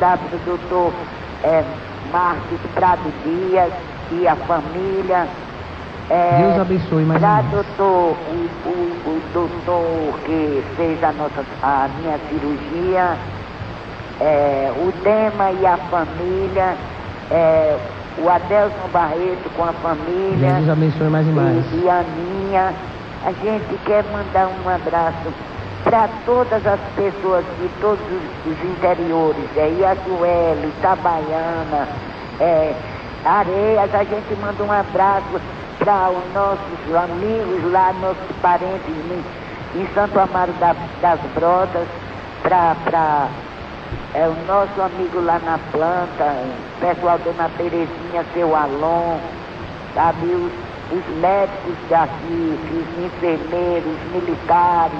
Para o doutor Marcos Prado Dias e a família. Deus abençoe mais Para uma vez. o doutor que fez a minha cirurgia, o Dema e a família, o Adelson Barreto com a família. Deus abençoe mais e mais. E a minha. A gente quer mandar um abraço para todas as pessoas de todos os interiores, Iajuele, Itabaiana, Areias. A gente manda um abraço para os nossos amigos lá, nossos parentes em Santo Amaro das Brotas, para o nosso amigo lá na planta, o pessoal Dona Terezinha, seu Alon, sabe, os médicos daqui, os enfermeiros, os militares,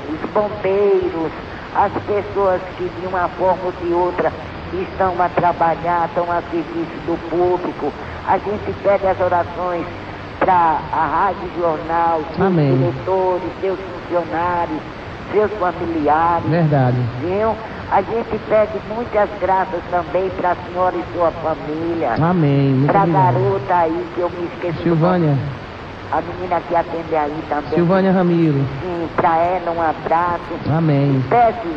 os bombeiros, as pessoas que de uma forma ou de outra estão a trabalhar, estão a serviço do público. A gente pede as orações para a Rádio Jornal, seus Amém. diretores, seus funcionários, seus familiares. Verdade. Viu? A gente pede muitas graças também para a senhora e sua família. Amém. Muito Para a obrigado. garota aí, que eu me esqueci. Silvânia. A menina que atende aí também. Silvânia Ramiro. Sim, para ela um abraço. Amém. Peço,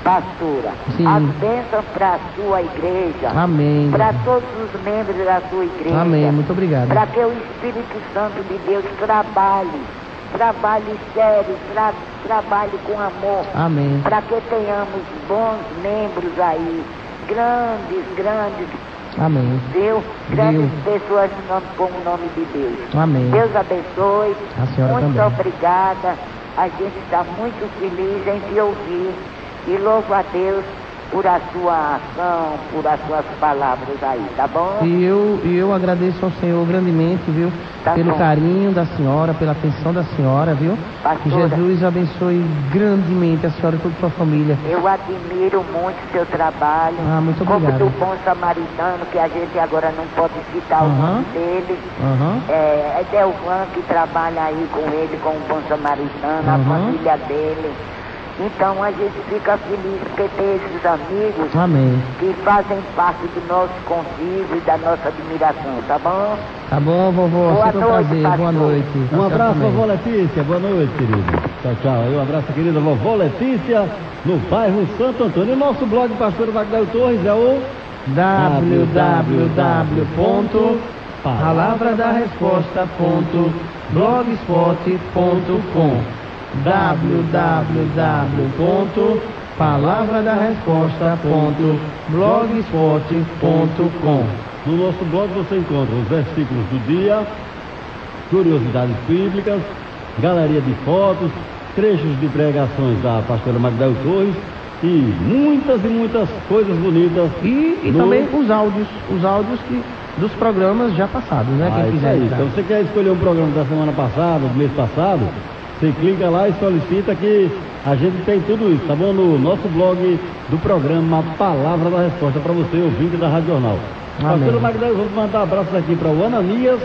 pastora, Sim. as bênçãos para a sua igreja. Amém. Para todos os membros da sua igreja. Amém. Muito obrigado. Para que o Espírito Santo de Deus trabalhe sério, trabalhe com amor. Amém. Para que tenhamos bons membros aí, grandes, Amém. viu? Grandes pessoas com o nome de Deus. Amém. Deus abençoe. A senhora muito também. obrigada. A gente está muito feliz em te ouvir. E louvo a Deus por a sua ação, por as suas palavras aí, tá bom? E eu agradeço ao Senhor grandemente, viu? Tá pelo bom. carinho da senhora, pela atenção da senhora, viu? Que Pastora. Jesus abençoe grandemente a senhora e toda a sua família. Eu admiro muito o seu trabalho. Ah, muito Como obrigado. do bom samaritano, que a gente agora não pode citar o nome dele. É Delvan que trabalha aí com ele, com o bom samaritano, a família dele. Então a gente fica feliz porque tem esses amigos Amém. que fazem parte do nosso convívio e da nossa admiração, tá bom? Tá bom, vovó. Boa Sempre um noite, prazer. pastor. Boa noite. Um Tchau, abraço, também. vovó Letícia. Boa noite, querida. Tchau, tchau. E um abraço, querida vovó Letícia, no bairro Santo Antônio. O nosso blog, pastor Magdaleno Torres, é o www.palavradarresposta.blogspot.com www.palavradarresposta.blogspot.com. No nosso blog você encontra os versículos do dia, curiosidades bíblicas, galeria de fotos, trechos de pregações da pastora Magdaleno Torres e muitas coisas bonitas. E também os áudios dos programas já passados, né? Quem Isso quiser aí. entrar. Então você quer escolher um programa da semana passada, do mês passado, você clica lá e solicita que a gente tem tudo isso, tá bom? No nosso blog do programa Palavra da Resposta, para você, ouvinte da Rádio Jornal. Amém. Pastor Magdaleno, vamos mandar abraços aqui para o Ananias,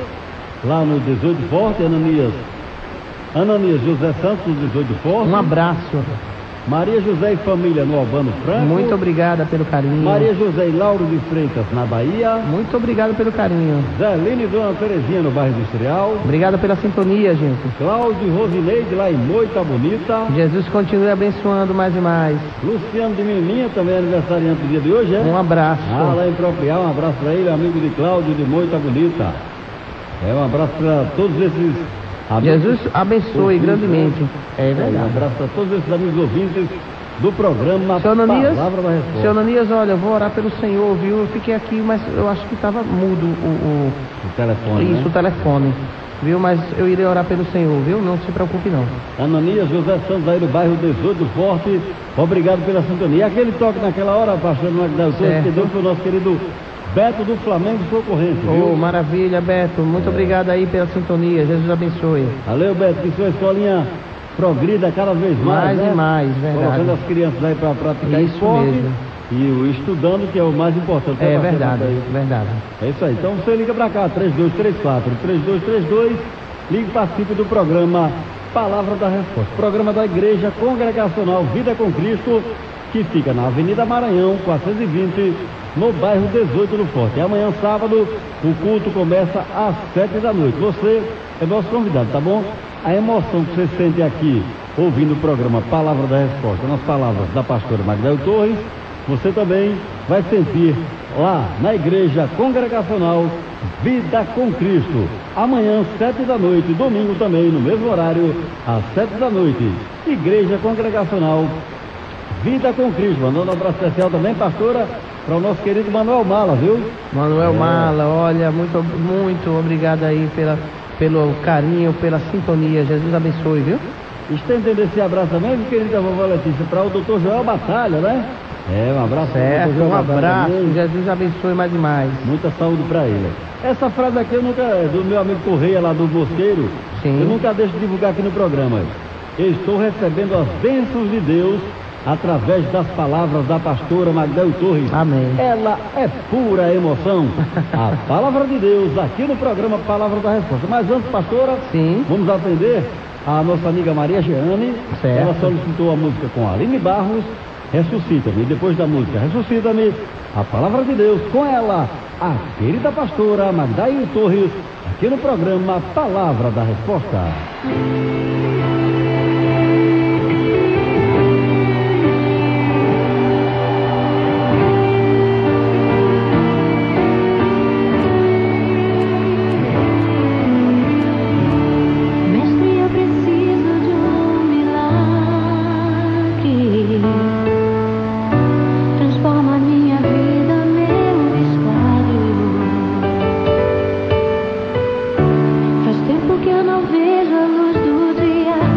lá no 18 Forte, Ananias José Santos, no 18 Forte. Um abraço. Maria José e família no Albano Franco. Muito obrigada pelo carinho. Maria José e Lauro de Freitas, na Bahia. Muito obrigado pelo carinho. Zelene e Dona Terezinha, no bairro Industrial. Obrigado pela sintonia, gente. Cláudio e Rosineide, lá em Moita Bonita. Jesus continue abençoando mais e mais. Luciano de Menininha, também é aniversariante do dia de hoje, é? Um abraço. Lá em Proprial, um abraço para ele, amigo de Cláudio de Moita Bonita. Um abraço para todos esses amigos. Jesus abençoe ouvintes, grandemente. É Um verdade. abraço para todos esses amigos ouvintes do programa Seu Ananias, Palavra da Resposta. seu Ananias, olha, eu vou orar pelo Senhor, viu? Eu fiquei aqui, mas eu acho que estava mudo O telefone, isso, o telefone. Viu? Mas eu irei orar pelo Senhor, viu? Não se preocupe, não. Ananias José Santos, aí no bairro 18 Forte. Obrigado pela sintonia. E aquele toque naquela hora, pastor Magdaleno Torres, que deu para o nosso querido Beto do Flamengo Socorrente, viu? Oh, maravilha, Beto. Muito obrigado aí pela sintonia. Jesus abençoe. Valeu, Beto, que sua escolinha progrida cada vez mais, Mais né? e mais, verdade. Colocando as crianças aí para praticar Isso esporte. mesmo. E o estudando, que é o mais importante. É Tá verdade, bacana aí. verdade. É isso aí. Então você liga para cá, 3232, ligue e participe do programa Palavra da Resposta. Programa da Igreja Congregacional Vida com Cristo, que fica na Avenida Maranhão, 420, no bairro 18 do Forte. E amanhã, sábado, o culto começa às 7 da noite. Você é nosso convidado, tá bom? A emoção que você sente aqui, ouvindo o programa Palavra da Resposta, nas palavras da pastora Magdail Torres, você também vai sentir lá na Igreja Congregacional Vida com Cristo. Amanhã, 7 da noite, domingo também, no mesmo horário, às 7 da noite. Igreja Congregacional Vida com Cristo. Mandando um abraço especial também, pastora, para o nosso querido Manuel Mala, viu? Manuel Mala, olha, muito obrigado aí pelo carinho, pela sintonia. Jesus abençoe, viu? Estendendo esse abraço também, minha querida vovó Letícia, para o doutor Joel Batalha, né? Um abraço. Certo, um abraço, Jesus abençoe mais e mais. Muita saúde para ele. Essa frase aqui do meu amigo Correia lá do Mosqueiro, sim, eu nunca deixo de divulgar aqui no programa. Eu estou recebendo as bênçãos de Deus através das palavras da pastora Magdail Torres. Amém. Ela é pura emoção. A palavra de Deus aqui no programa Palavra da Resposta. Mas antes, pastora, sim, vamos atender a nossa amiga Maria Jeane. Certo. Ela solicitou a música com Aline Barros, Ressuscita-me. Depois da música Ressuscita-me, a palavra de Deus com ela, a querida pastora Magdail Torres, aqui no programa Palavra da Resposta. Faz tempo que eu não vejo a luz do dia.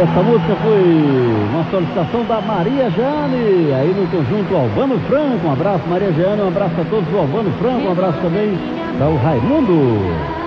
Essa música foi uma solicitação da Maria Jane, aí no conjunto Albano Franco. Um abraço, Maria Jane, um abraço a todos do Albano Franco, um abraço também para o Raimundo.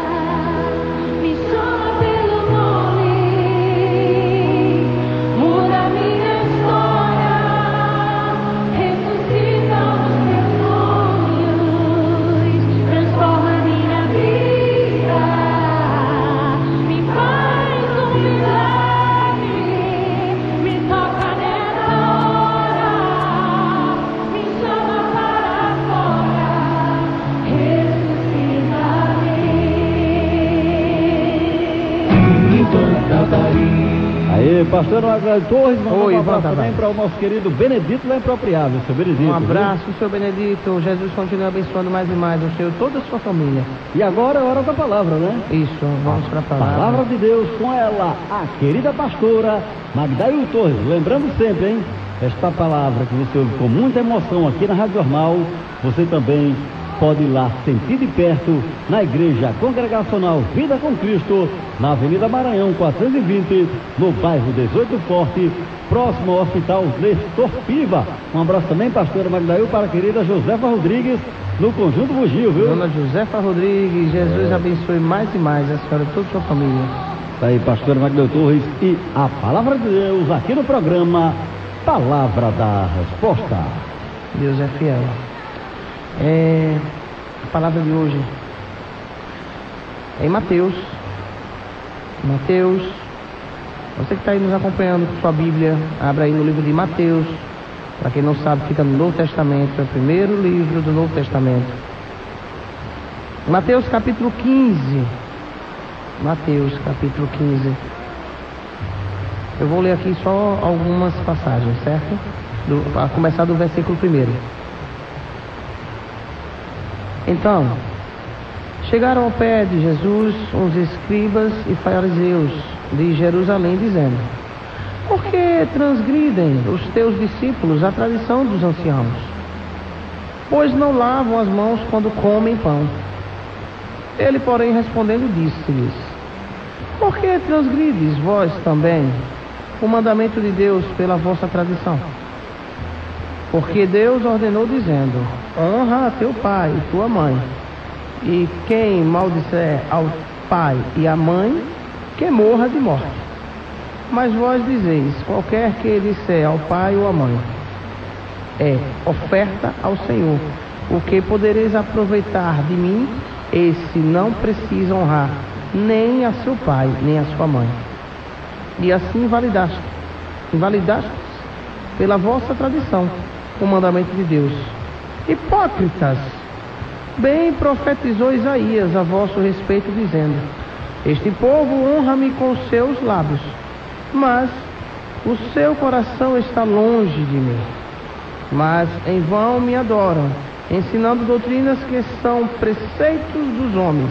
Aí, pastor Magdaio Torres, Oi, um abraço também para o nosso querido Benedito lá em Propriável, seu Benedito. Um abraço, seu Benedito. Jesus continue abençoando mais e mais o Senhor e toda a sua família. E agora é hora da palavra, né? Isso, vamos para a palavra. Palavra de Deus com ela, a querida pastora Magdaio Torres. Lembrando sempre, hein? Esta palavra que você ouve com muita emoção aqui na Rádio Jornal, você também pode ir lá sentir de perto na Igreja Congregacional Vida com Cristo, na Avenida Maranhão 420, no bairro 18 Forte, próximo ao Hospital Nestor Piva. Um abraço também, pastora Magdaio, para a querida Josefa Rodrigues, no Conjunto Bugio, viu? Dona Josefa Rodrigues, Jesus abençoe mais e mais a senhora e toda a sua família. Tá aí, pastora Magdaio Torres, e a palavra de Deus aqui no programa Palavra da Resposta. Deus é fiel. A palavra de hoje é em Mateus. Mateus, você que está aí nos acompanhando com sua Bíblia, abra aí no livro de Mateus. Para quem não sabe, fica no Novo Testamento, é o primeiro livro do Novo Testamento. Mateus capítulo 15. Mateus capítulo 15. Eu vou ler aqui só algumas passagens, certo? A começar do versículo 1. Então, chegaram ao pé de Jesus uns escribas e fariseus de Jerusalém, dizendo: por que transgridem os teus discípulos a tradição dos anciãos? Pois não lavam as mãos quando comem pão. Ele, porém, respondendo, disse-lhes: por que transgrides vós também o mandamento de Deus pela vossa tradição? Porque Deus ordenou dizendo: honra a teu pai e tua mãe, e quem maldisser ao pai e à mãe, que morra de morte. Mas vós dizeis: qualquer que disser ao pai ou à mãe, é oferta ao Senhor. O que podereis aproveitar de mim? Esse não precisa honrar nem a seu pai, nem a sua mãe. E assim invalidaste pela vossa tradição o mandamento de Deus. Hipócritas, bem profetizou Isaías a vosso respeito, dizendo: este povo honra-me com os seus lábios, mas o seu coração está longe de mim. Mas em vão me adoram, ensinando doutrinas que são preceitos dos homens.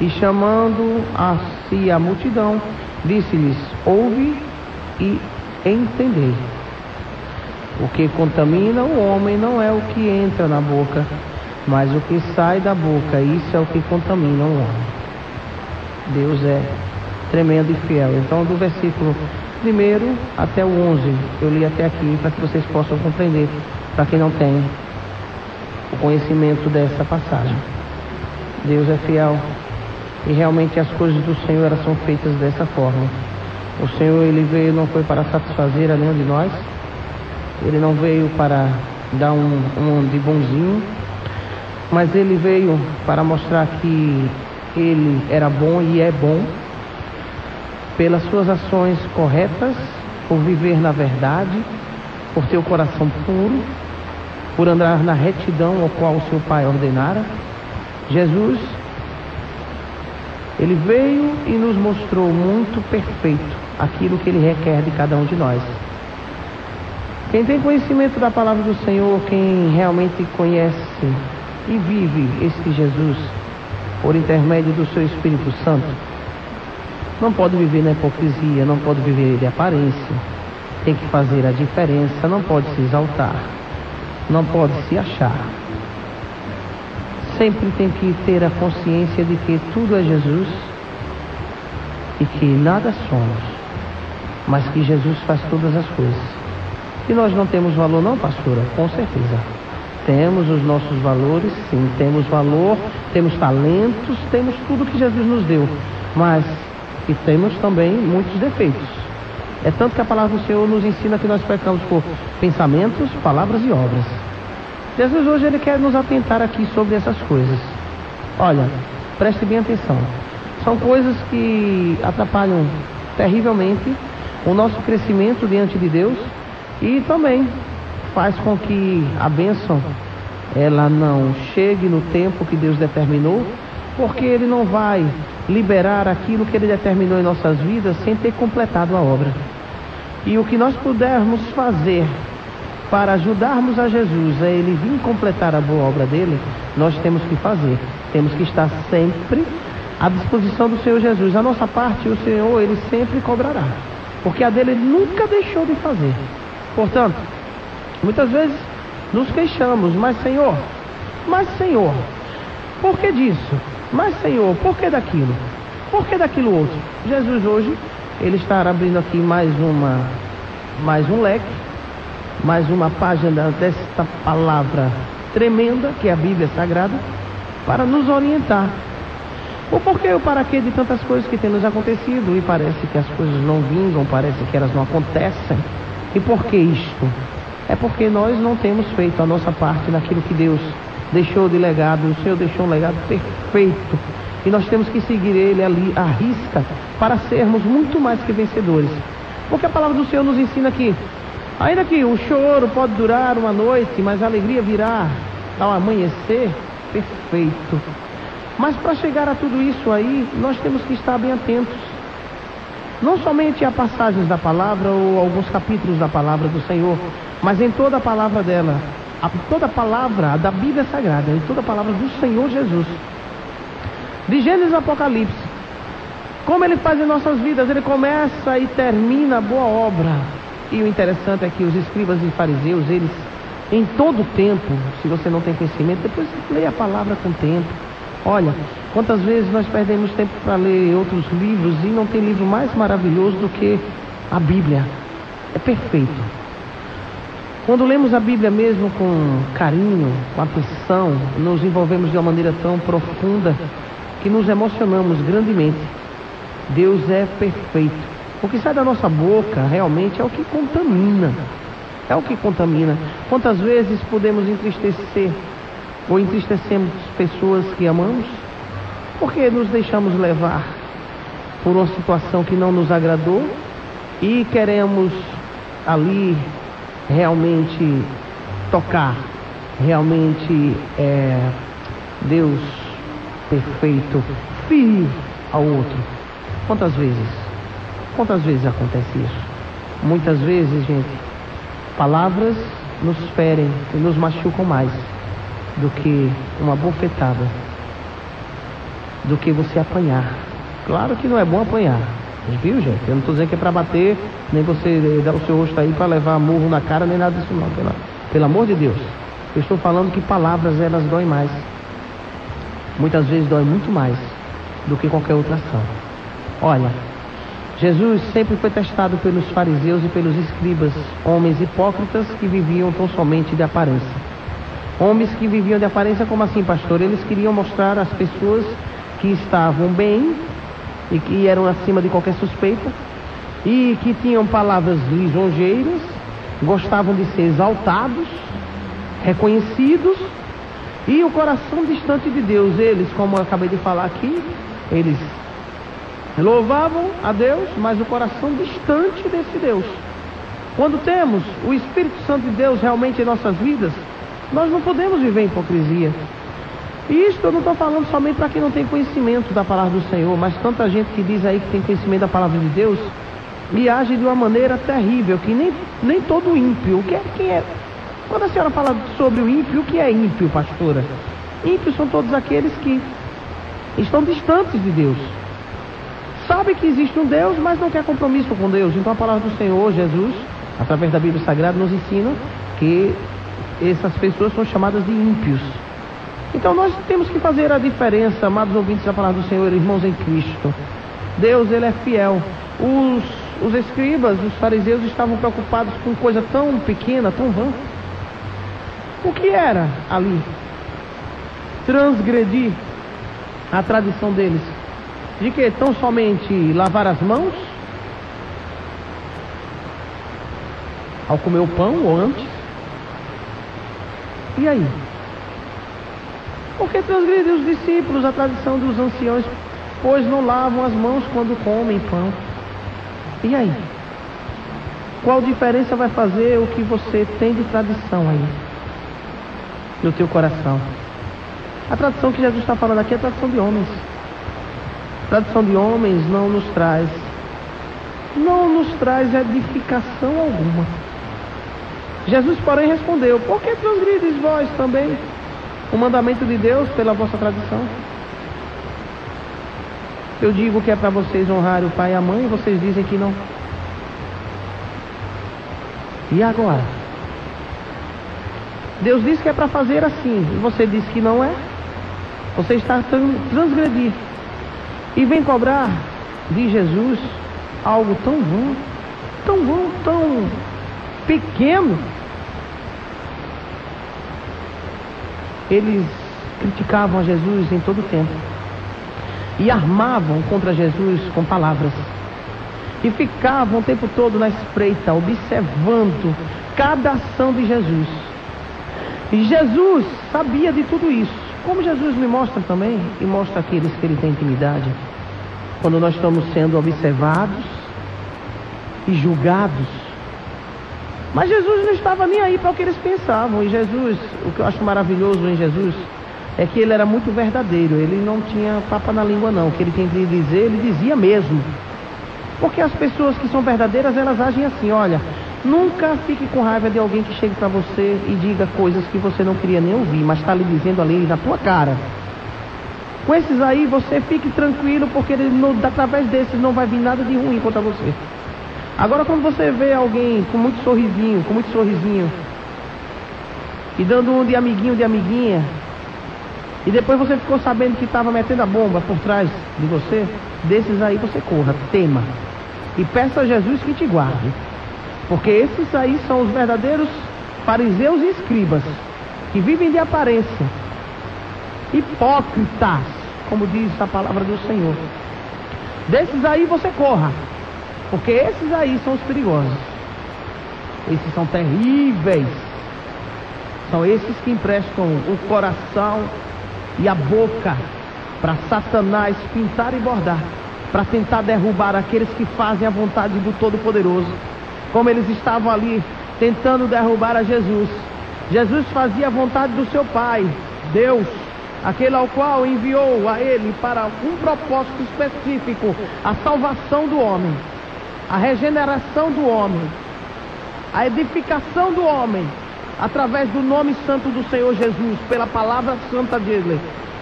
E chamando a si a multidão, disse-lhes: ouve e entendei. O que contamina o homem não é o que entra na boca, mas o que sai da boca, isso é o que contamina o homem. Deus é tremendo e fiel. Então, do versículo 1 até o 11, eu li até aqui para que vocês possam compreender, para quem não tem o conhecimento dessa passagem. Deus é fiel e realmente as coisas do Senhor elas são feitas dessa forma. O Senhor, Ele veio não foi para satisfazer a nenhum de nós, Ele não veio para dar um de bonzinho, mas Ele veio para mostrar que Ele era bom e é bom, pelas suas ações corretas, por viver na verdade, por ter o coração puro, por andar na retidão ao qual o seu Pai ordenara. Jesus, Ele veio e nos mostrou muito perfeito aquilo que Ele requer de cada um de nós. Quem tem conhecimento da palavra do Senhor, quem realmente conhece e vive este Jesus por intermédio do seu Espírito Santo, não pode viver na hipocrisia, não pode viver de aparência, tem que fazer a diferença, não pode se exaltar, não pode se achar. Sempre tem que ter a consciência de que tudo é Jesus e que nada somos mas que Jesus faz todas as coisas. E nós não temos valor não, pastora? Com certeza. Temos os nossos valores, sim, temos valor, temos talentos, temos tudo que Jesus nos deu, mas e temos também muitos defeitos. É tanto que a palavra do Senhor nos ensina que nós pecamos por pensamentos, palavras e obras. Jesus hoje ele quer nos atentar aqui sobre essas coisas. Olha, preste bem atenção. São coisas que atrapalham terrivelmente o nosso crescimento diante de Deus e também faz com que a bênção ela não chegue no tempo que Deus determinou, porque Ele não vai liberar aquilo que Ele determinou em nossas vidas sem ter completado a obra. E o que nós pudermos fazer para ajudarmos a Jesus a Ele vir completar a boa obra dEle, nós temos que fazer. Temos que estar sempre à disposição do Senhor Jesus. A nossa parte, o Senhor, Ele sempre cobrará, porque a dEle Ele nunca deixou de fazer. Portanto, muitas vezes nos queixamos, mas Senhor, por que disso? Mas Senhor, por que daquilo? Por que daquilo outro? Jesus hoje, Ele está abrindo aqui mais um leque, mais uma página desta palavra tremenda, que é a Bíblia Sagrada, para nos orientar. O porquê e o para quê de tantas coisas que têm nos acontecido, e parece que as coisas não vingam, parece que elas não acontecem. E por que isto? É porque nós não temos feito a nossa parte naquilo que Deus deixou de legado. O Senhor deixou um legado perfeito e nós temos que seguir Ele ali à risca para sermos muito mais que vencedores. Porque a palavra do Senhor nos ensina que ainda que o choro pode durar uma noite, mas a alegria virá ao amanhecer. Perfeito. Mas para chegar a tudo isso aí, nós temos que estar bem atentos. Não somente a passagens da palavra ou alguns capítulos da palavra do Senhor, mas em toda a palavra dela, toda a palavra da Bíblia Sagrada, em toda a palavra do Senhor Jesus. De Gênesis a Apocalipse, como Ele faz em nossas vidas, Ele começa e termina a boa obra. E o interessante é que os escribas e fariseus, eles, em todo o tempo, se você não tem conhecimento, depois leia a palavra com tempo. Olha, quantas vezes nós perdemos tempo para ler outros livros e não tem livro mais maravilhoso do que a Bíblia. É perfeito. Quando lemos a Bíblia mesmo com carinho, com atenção, nos envolvemos de uma maneira tão profunda que nos emocionamos grandemente. Deus é perfeito. O que sai da nossa boca realmente é o que contamina. É o que contamina. Quantas vezes podemos entristecer ou entristecemos pessoas que amamos, porque nos deixamos levar por uma situação que não nos agradou e queremos ali realmente tocar, realmente Deus perfeito, ferir ao outro. Quantas vezes acontece isso? Muitas vezes, gente, palavras nos ferem e nos machucam mais do que uma bofetada, do que você apanhar. Claro que não é bom apanhar, viu, gente? Eu não estou dizendo que é para bater, nem você dar o seu rosto aí para levar murro na cara, nem nada disso não, pelo amor de Deus. Eu estou falando que palavras, elas doem mais. Muitas vezes dói muito mais do que qualquer outra ação. Olha, Jesus sempre foi testado pelos fariseus e pelos escribas, homens hipócritas que viviam tão somente de aparência. Homens que viviam de aparência, como assim, pastor? Eles queriam mostrar às pessoas que estavam bem e que eram acima de qualquer suspeita e que tinham palavras lisonjeiras, gostavam de ser exaltados, reconhecidos, e o coração distante de Deus. Eles, como eu acabei de falar aqui, eles louvavam a Deus, mas o coração distante desse Deus. Quando temos o Espírito Santo de Deus realmente em nossas vidas, nós não podemos viver em hipocrisia. E isto eu não estou falando somente para quem não tem conhecimento da palavra do Senhor, mas tanta gente que diz aí que tem conhecimento da palavra de Deus e age de uma maneira terrível, que nem todo ímpio. Quem é? Quando a senhora fala sobre o ímpio, o que é ímpio, pastora? Ímpios são todos aqueles que estão distantes de Deus. Sabe que existe um Deus, mas não quer compromisso com Deus. Então a palavra do Senhor Jesus, através da Bíblia Sagrada, nos ensina que essas pessoas são chamadas de ímpios. Então nós temos que fazer a diferença, amados ouvintes da palavra do Senhor, irmãos em Cristo. Deus, Ele é fiel. Os os escribas, os fariseus estavam preocupados com coisa tão pequena, tão vã. O que era ali? Transgredir a tradição deles. De que? Tão somente lavar as mãos ao comer o pão ou antes? E aí? Por que transgredir os discípulos a tradição dos anciãos, pois não lavam as mãos quando comem pão? E aí? Qual diferença vai fazer o que você tem de tradição aí no teu coração? A tradição que Jesus está falando aqui é a tradição de homens. A tradição de homens não nos traz edificação alguma. Jesus, porém, respondeu: por que transgredes vós também o mandamento de Deus pela vossa tradição? Eu digo que é para vocês honrarem o pai e a mãe, e vocês dizem que não. E agora? Deus diz que é para fazer assim, e você diz que não é. Você está transgredindo e vem cobrar de Jesus algo tão bom, tão pequeno. Eles criticavam a Jesus em todo o tempo e armavam contra Jesus com palavras e ficavam o tempo todo na espreita, observando cada ação de Jesus. E Jesus sabia de tudo isso, como Jesus me mostra também, e mostra aqueles que ele tem intimidade. Quando nós estamos sendo observados e julgados. Mas Jesus não estava nem aí para o que eles pensavam. E Jesus, o que eu acho maravilhoso em Jesus, é que ele era muito verdadeiro. Ele não tinha papo na língua não. O que ele tinha de dizer, ele dizia mesmo. Porque as pessoas que são verdadeiras, elas agem assim: olha, nunca fique com raiva de alguém que chegue para você e diga coisas que você não queria nem ouvir, mas está lhe dizendo ali na tua cara. Com esses aí, você fique tranquilo, porque através desses não vai vir nada de ruim contra você. Agora, quando você vê alguém com muito sorrisinho, e dando um de amiguinha, e depois você ficou sabendo que estava metendo a bomba por trás de você, desses aí você corra, tema, e peça a Jesus que te guarde. Porque esses aí são os verdadeiros fariseus e escribas, que vivem de aparência, hipócritas, como diz a palavra do Senhor. Desses aí você corra, porque esses aí são os perigosos. Esses são terríveis. São esses que emprestam o coração e a boca para Satanás pintar e bordar, para tentar derrubar aqueles que fazem a vontade do Todo-Poderoso. Como eles estavam ali tentando derrubar a Jesus. Jesus fazia a vontade do seu Pai, Deus, aquele ao qual enviou a ele para um propósito específico: a salvação do homem, a regeneração do homem, a edificação do homem, através do nome santo do Senhor Jesus, pela palavra santa dele,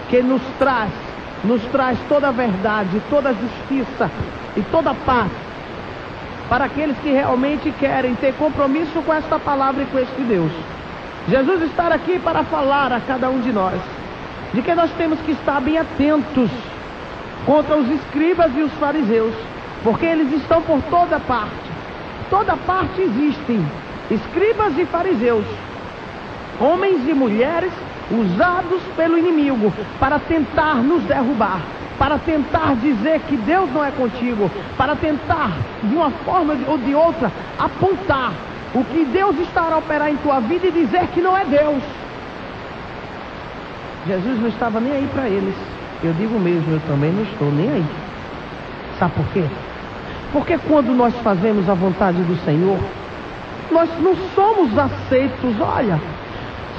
que nos traz toda a verdade, toda a justiça e toda a paz, para aqueles que realmente querem ter compromisso com esta palavra e com este Deus. Jesus está aqui para falar a cada um de nós, de que nós temos que estar bem atentos contra os escribas e os fariseus, porque eles estão por toda parte existem escribas e fariseus, homens e mulheres usados pelo inimigo para tentar nos derrubar, para tentar dizer que Deus não é contigo, para tentar, de uma forma ou de outra, apontar o que Deus está a operar em tua vida e dizer que não é Deus. Jesus não estava nem aí para eles. Eu digo mesmo, eu também não estou nem aí. Sabe por quê? Porque quando nós fazemos a vontade do Senhor, nós não somos aceitos. Olha,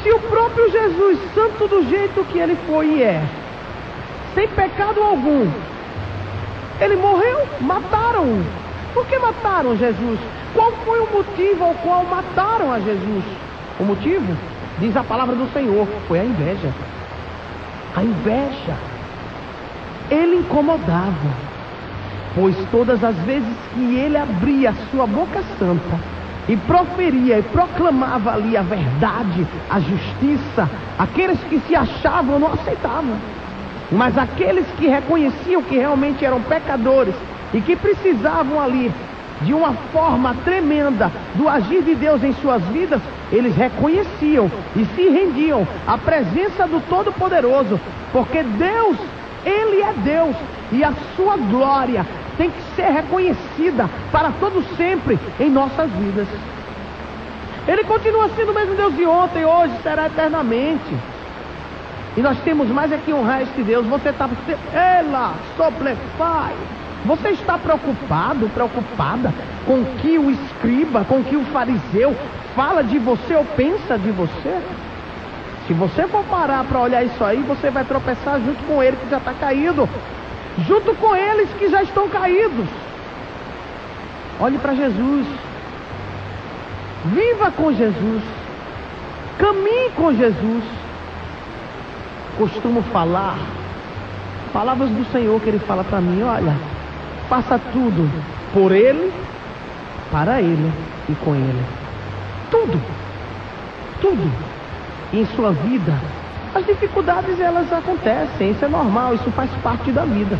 se o próprio Jesus, santo do jeito que ele foi e é, sem pecado algum, ele morreu, mataram-o. Por que mataram Jesus? Qual foi o motivo ao qual mataram a Jesus? O motivo, diz a palavra do Senhor, foi a inveja. A inveja. Ele incomodava, pois todas as vezes que ele abria a sua boca santa e proferia e proclamava ali a verdade, a justiça, aqueles que se achavam não aceitavam. Mas aqueles que reconheciam que realmente eram pecadores e que precisavam ali de uma forma tremenda do agir de Deus em suas vidas, eles reconheciam e se rendiam à presença do Todo-Poderoso, porque Deus, Ele é Deus, e a sua glória tem que ser reconhecida para todo sempre em nossas vidas. Ele continua sendo o mesmo Deus de ontem, hoje, será eternamente. E nós temos mais é que honrar este Deus. Você está... Você está preocupado, preocupada com o que o escriba, com o que o fariseu fala de você ou pensa de você? Se você for parar para olhar isso aí, você vai tropeçar junto com ele que já está caído, junto com eles que já estão caídos. Olhe para Jesus. Viva com Jesus. Caminhe com Jesus. Costumo falar palavras do Senhor que Ele fala para mim: olha, faça tudo por Ele, para Ele e com Ele. Tudo. Tudo. E em sua vida, as dificuldades elas acontecem, isso é normal, isso faz parte da vida.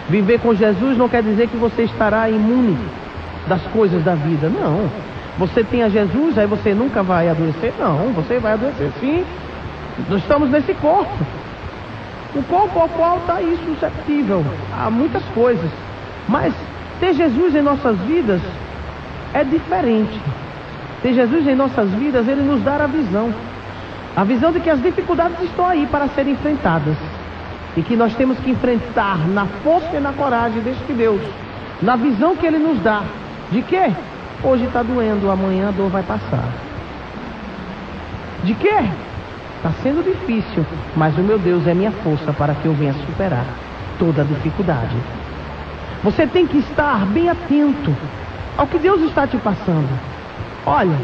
Viver com Jesus não quer dizer que você estará imune das coisas da vida, não. Você tem a Jesus, aí você nunca vai adoecer? Não, você vai adoecer sim. Nós estamos nesse corpo. O corpo ao qual está aí suscetível a muitas coisas. Mas ter Jesus em nossas vidas é diferente. Ter Jesus em nossas vidas, Ele nos dá a visão. A visão de que as dificuldades estão aí para serem enfrentadas. E que nós temos que enfrentar na força e na coragem deste Deus. Na visão que Ele nos dá. De que? Hoje está doendo, amanhã a dor vai passar. De que? Está sendo difícil, mas o meu Deus é minha força para que eu venha superar toda a dificuldade. Você tem que estar bem atento ao que Deus está te passando. Olha,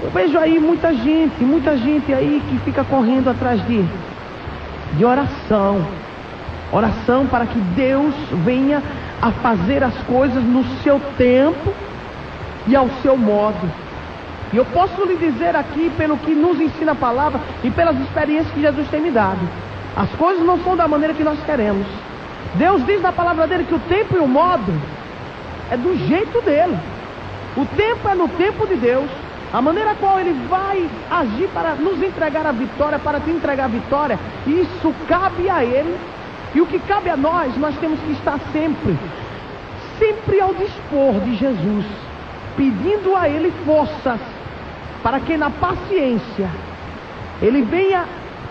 eu vejo aí muita gente aí que fica correndo atrás de oração. Oração para que Deus venha a fazer as coisas no seu tempo e ao seu modo. E eu posso lhe dizer aqui, pelo que nos ensina a palavra e pelas experiências que Jesus tem me dado, as coisas não são da maneira que nós queremos. Deus diz na palavra dele que o tempo e o modo é do jeito dele. O tempo é no tempo de Deus. A maneira qual ele vai agir para nos entregar a vitória, para te entregar a vitória, isso cabe a ele. E o que cabe a nós, nós temos que estar sempre ao dispor de Jesus, pedindo a Ele forças, para que na paciência Ele venha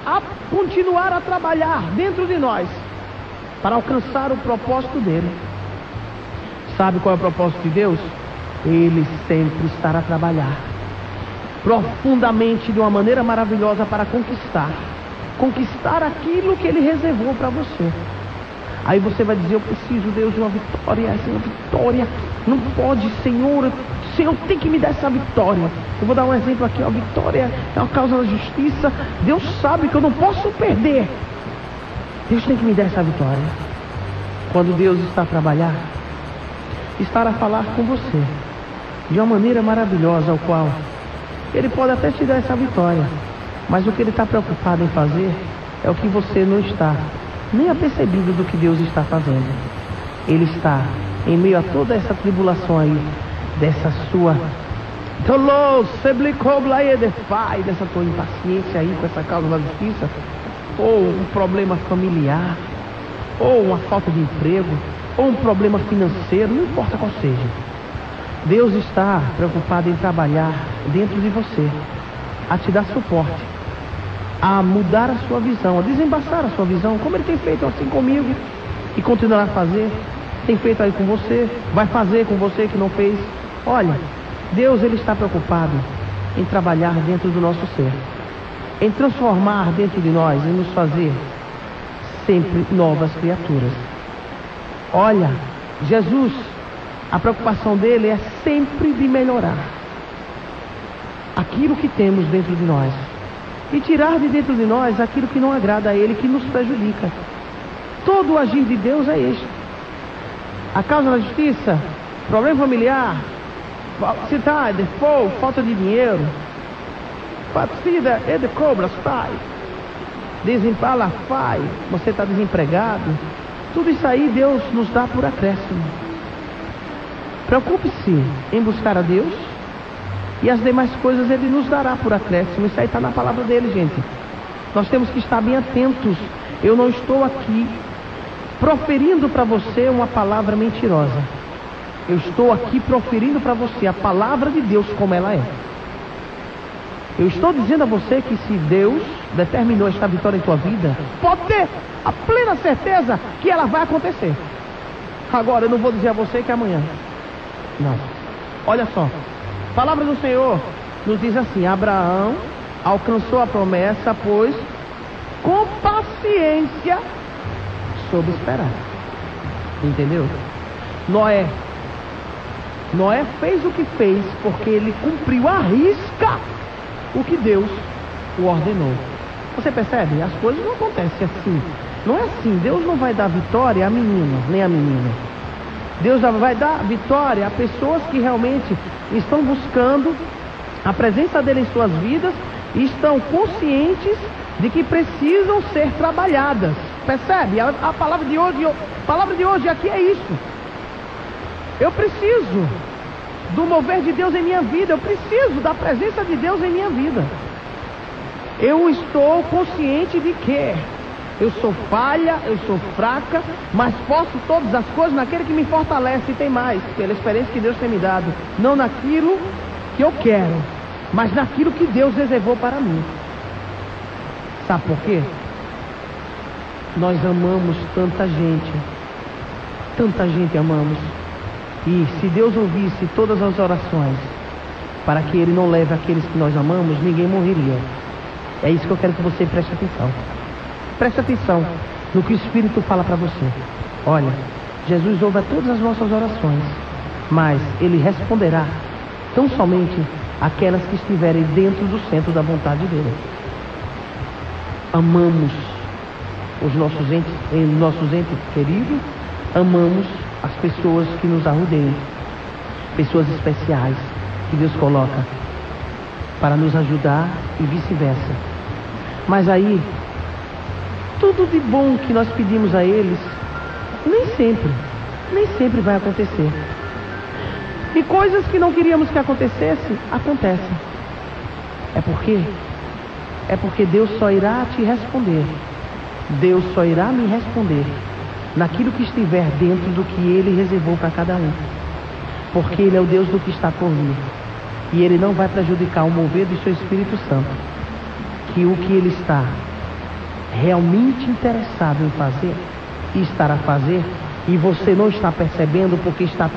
a continuar a trabalhar dentro de nós, para alcançar o propósito dEle. Sabe qual é o propósito de Deus? Ele sempre estará a trabalhar profundamente, de uma maneira maravilhosa, para conquistar aquilo que Ele reservou para você. Aí você vai dizer: eu preciso, Deus, de uma vitória. Essa é uma vitória. Não pode, Senhor. O Senhor tem que me dar essa vitória. Eu vou dar um exemplo aqui. A vitória é uma causa da justiça. Deus sabe que eu não posso perder. Deus tem que me dar essa vitória. Quando Deus está a trabalhar, estar a falar com você de uma maneira maravilhosa, ao qual Ele pode até te dar essa vitória, mas o que Ele está preocupado em fazer é o que você não está nem apercebido do que Deus está fazendo. Ele está em meio a toda essa tribulação aí, dessa sua dessa tua impaciência aí com essa causa da justiça, ou um problema familiar, ou uma falta de emprego, ou um problema financeiro, não importa qual seja. Deus está preocupado em trabalhar dentro de você, a te dar suporte, a mudar a sua visão, a desembaçar a sua visão, como Ele tem feito assim comigo e continuará a fazer. Tem feito aí com você, vai fazer com você que não fez. Olha, Deus, Ele está preocupado em trabalhar dentro do nosso ser, em transformar dentro de nós, em nos fazer sempre novas criaturas. Olha, Jesus, a preocupação dele é sempre de melhorar aquilo que temos dentro de nós e tirar de dentro de nós aquilo que não agrada a Ele, que nos prejudica. Todo o agir de Deus é este. A causa da justiça, problema familiar, cidade, falta de dinheiro, partida é de cobras, pai, desempala, pai, você está desempregado. Tudo isso aí Deus nos dá por acréscimo. Preocupe-se em buscar a Deus e as demais coisas Ele nos dará por acréscimo. Isso aí está na palavra dele, gente. Nós temos que estar bem atentos. Eu não estou aqui proferindo para você uma palavra mentirosa. Eu estou aqui proferindo para você a palavra de Deus como ela é. Eu estou dizendo a você que se Deus determinou esta vitória em tua vida, pode ter a plena certeza que ela vai acontecer. Agora, eu não vou dizer a você que é amanhã. Não. Olha só. A palavra do Senhor nos diz assim: Abraão alcançou a promessa, pois com paciência soube esperar. Entendeu? Noé fez o que fez porque ele cumpriu à risca o que Deus o ordenou. Você percebe? As coisas não acontecem assim. Não é assim. Deus não vai dar vitória a menino, nem a menina. Deus vai dar vitória a pessoas que realmente estão buscando a presença dele em suas vidas e estão conscientes de que precisam ser trabalhadas. Percebe? A palavra de hoje aqui é isso. Eu preciso do mover de Deus em minha vida. Eu preciso da presença de Deus em minha vida. Eu estou consciente de que eu sou falha, eu sou fraca, mas posso todas as coisas naquele que me fortalece. E tem mais, pela experiência que Deus tem me dado. Não naquilo que eu quero, mas naquilo que Deus reservou para mim. Sabe por quê? Nós amamos tanta gente amamos. E se Deus ouvisse todas as orações para que Ele não leve aqueles que nós amamos, ninguém morreria. É isso que eu quero que você preste atenção. Preste atenção no que o Espírito fala para você. Olha, Jesus ouve a todas as nossas orações, mas Ele responderá tão somente aquelas que estiverem dentro do centro da vontade dEle. Amamos os nossos entes queridos, amamos as pessoas que nos arrodeiam, pessoas especiais que Deus coloca para nos ajudar e vice-versa. Mas aí, tudo de bom que nós pedimos a eles, nem sempre vai acontecer. E coisas que não queríamos que acontecesse, acontecem. É porque Deus só irá te responder. Deus só irá me responder naquilo que estiver dentro do que Ele reservou para cada um. Porque Ele é o Deus do que está por vir. E Ele não vai prejudicar o mover do seu Espírito Santo. Que o que Ele está realmente interessado em fazer, e estará a fazer, e você não está percebendo porque está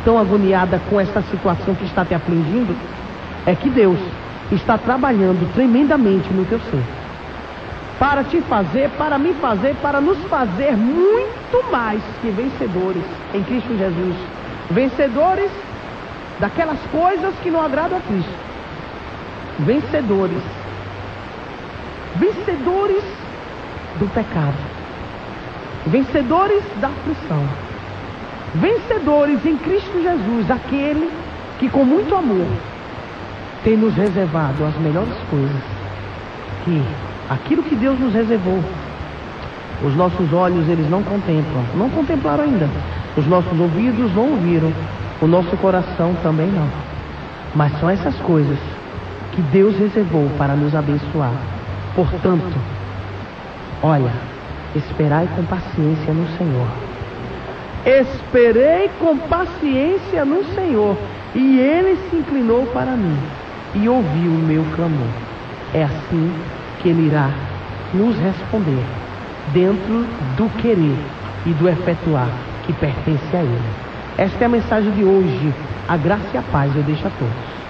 tão agoniada com essa situação que está te afligindo, é que Deus está trabalhando tremendamente no teu ser. Para te fazer, para me fazer, para nos fazer muito mais que vencedores em Cristo Jesus. Vencedores daquelas coisas que não agradam a Cristo. Vencedores do pecado. Vencedores da aflição. Vencedores em Cristo Jesus, aquele que com muito amor tem nos reservado as melhores coisas. Que aquilo que Deus nos reservou, os nossos olhos eles não contemplaram ainda. Os nossos ouvidos não ouviram. O nosso coração também não. Mas são essas coisas que Deus reservou para nos abençoar. Portanto, olha, esperai com paciência no Senhor. Esperei com paciência no Senhor, e Ele se inclinou para mim e ouviu o meu clamor. É assim que Ele irá nos responder, dentro do querer e do efetuar que pertence a Ele. Esta é a mensagem de hoje. A graça e a paz eu deixo a todos.